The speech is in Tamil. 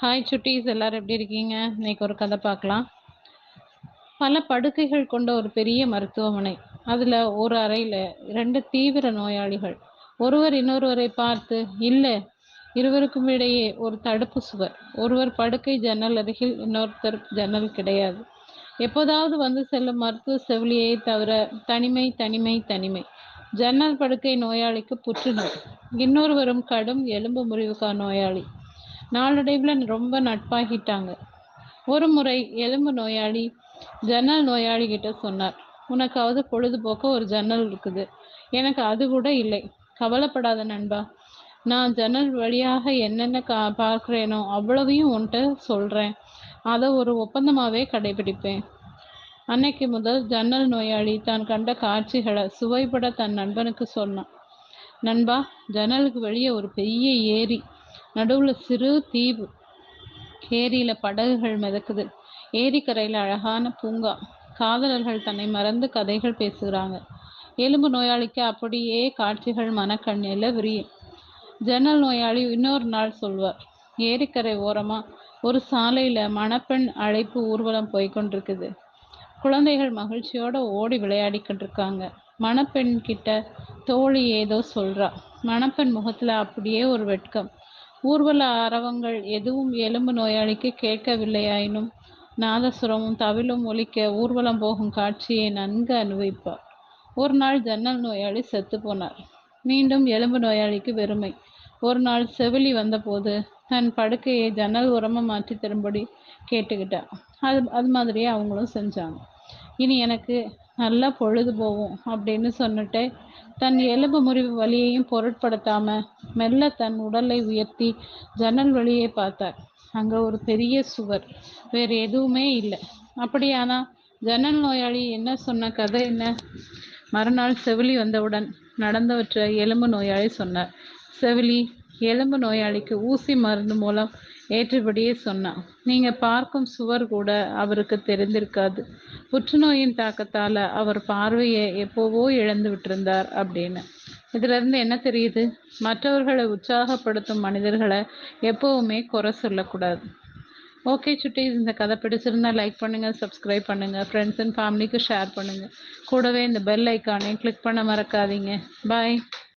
ஹாய் சுட்டீஸ், எல்லாரும் எப்படி இருக்கீங்க? இன்னைக்கு ஒரு கதை பார்க்கலாம். பல படுக்கைகள் கொண்ட ஒரு பெரிய மருத்துவமனை. அதுல ஒரு அறையில 2 தீவிர நோயாளிகள். ஒருவர் இன்னொருவரை பார்த்து, இல்ல, இருவருக்கும் இடையே ஒரு தடுப்பு சுவர். ஒருவர் படுக்கை ஜன்னல் அருகில், இன்னொருத்தர் ஜன்னல் கிடையாது. எப்போதாவது வந்து செல்லும் மருத்துவ செவிலியை தவிர தனிமை, தனிமை, தனிமை. ஜன்னல் படுக்கை நோயாளிக்கு புற்றுநோய். இன்னொருவரும் கடும் எலும்பு முறிவுக்கான நோயாளி. நாளடைவில் ரொம்ப நட்பாகிட்டாங்க. ஒரு முறை எலும்பு நோயாளி ஜன்னல் நோயாளி கிட்ட சொன்னார், உனக்காவது பொழுதுபோக்க ஒரு ஜன்னல் இருக்குது, எனக்கு அது கூட இல்லை. கவலைப்படாத நண்பா, நான் ஜன்னல் வழியாக என்னென்ன பார்க்குறேனோ அவ்வளவையும் உன்கிட்ட சொல்கிறேன். அதை ஒரு ஒப்பந்தமாகவே கடைபிடிப்பேன். அன்னைக்கு முதல் ஜன்னல் நோயாளி தான் கண்ட காட்சிகளை சுவைபட தன் நண்பனுக்கு சொன்னான். நண்பா, ஜன்னலுக்கு வெளியே ஒரு பெரிய ஏரி, நடுவில் சிறு தீவு. ஏரியில படகுகள் மிதக்குது. ஏரிக்கரையில அழகான பூங்கா. காதலர்கள் தன்னை மறந்து கதைகள் பேசுகிறாங்க. எலும்பு நோயாளிக்கு அப்படியே காட்சிகள் மனக்கண்ணில விரியும். ஜன்னல் நோயாளி இன்னொரு நாள் சொல்வார், ஏரிக்கரை ஓரமா ஒரு சாலையில மணப்பெண் அழைப்பு ஊர்வலம் போய்கொண்டிருக்குது. குழந்தைகள் மகிழ்ச்சியோட ஓடி விளையாடிக்கிட்டு இருக்காங்க. மணப்பெண் கிட்ட தோழி ஏதோ சொல்றா. மணப்பெண் முகத்துல அப்படியே ஒரு வெட்கம். ஊர்வல அரவங்கள் எதுவும் எலும்பு நோயாளிக்கு கேட்கவில்லையாயினும் நாதசுரமும் தவிலும் ஒலிக்க ஊர்வலம் போகும் காட்சியை நன்கு அனுபவிப்பார். ஒரு நாள் ஜன்னல் நோயாளி செத்து போனார். மீண்டும் எலும்பு நோயாளிக்கு வெறுமை. ஒரு நாள் செவிலி வந்தபோது தன் படுக்கையை ஜன்னல் உரமாக மாற்றி தரும்படி கேட்டுக்கிட்டார். அது மாதிரியே அவங்களும் செஞ்சாங்க. இனி எனக்கு நல்லா பொழுது போகும் அப்படின்னு சொன்னிட்டு தன் எலும்பு முறிவு வலியையும் பொருட்படுத்தாம மெல்ல தன் உடலை உயர்த்தி ஜன்னல் வழியே பார்த்தார். அங்க ஒரு பெரிய சுவர், வேறு எதுவுமே இல்லை. அப்படியானா ஜன்னல் நோயாளி என்ன சொன்ன கதை என்ன? மறுநாள் செவிலி வந்தவுடன் நடந்தவற்றை எலும்பு நோயாளி சொன்னார். செவிலி எலும்பு நோயாளிக்கு ஊசி மருந்து மூலம் ஏற்றபடியே சொன்னான். நீங்க பார்க்கும் சுவர் கூட அவருக்கு தெரிந்திருக்காது. புற்றுநோயின் தாக்கத்தால அவர் பார்வையை எப்போவோ இழந்து விட்டிருந்தார் அப்படின்னு. இதுல இருந்து என்ன தெரியுது? மற்றவர்களை உற்சாகப்படுத்தும் மனிதர்களை எப்பவுமே குறை சொல்லக்கூடாது. ஓகே சுட்டீஸ், இந்த கதை பிடிச்சிருந்தா லைக் பண்ணுங்க, சப்ஸ்கிரைப் பண்ணுங்க, ஃப்ரெண்ட்ஸ் அண்ட் ஃபேமிலிக்கு ஷேர் பண்ணுங்க. கூடவே இந்த பெல் ஐக்கானையும் கிளிக் பண்ண மறக்காதீங்க. பாய்.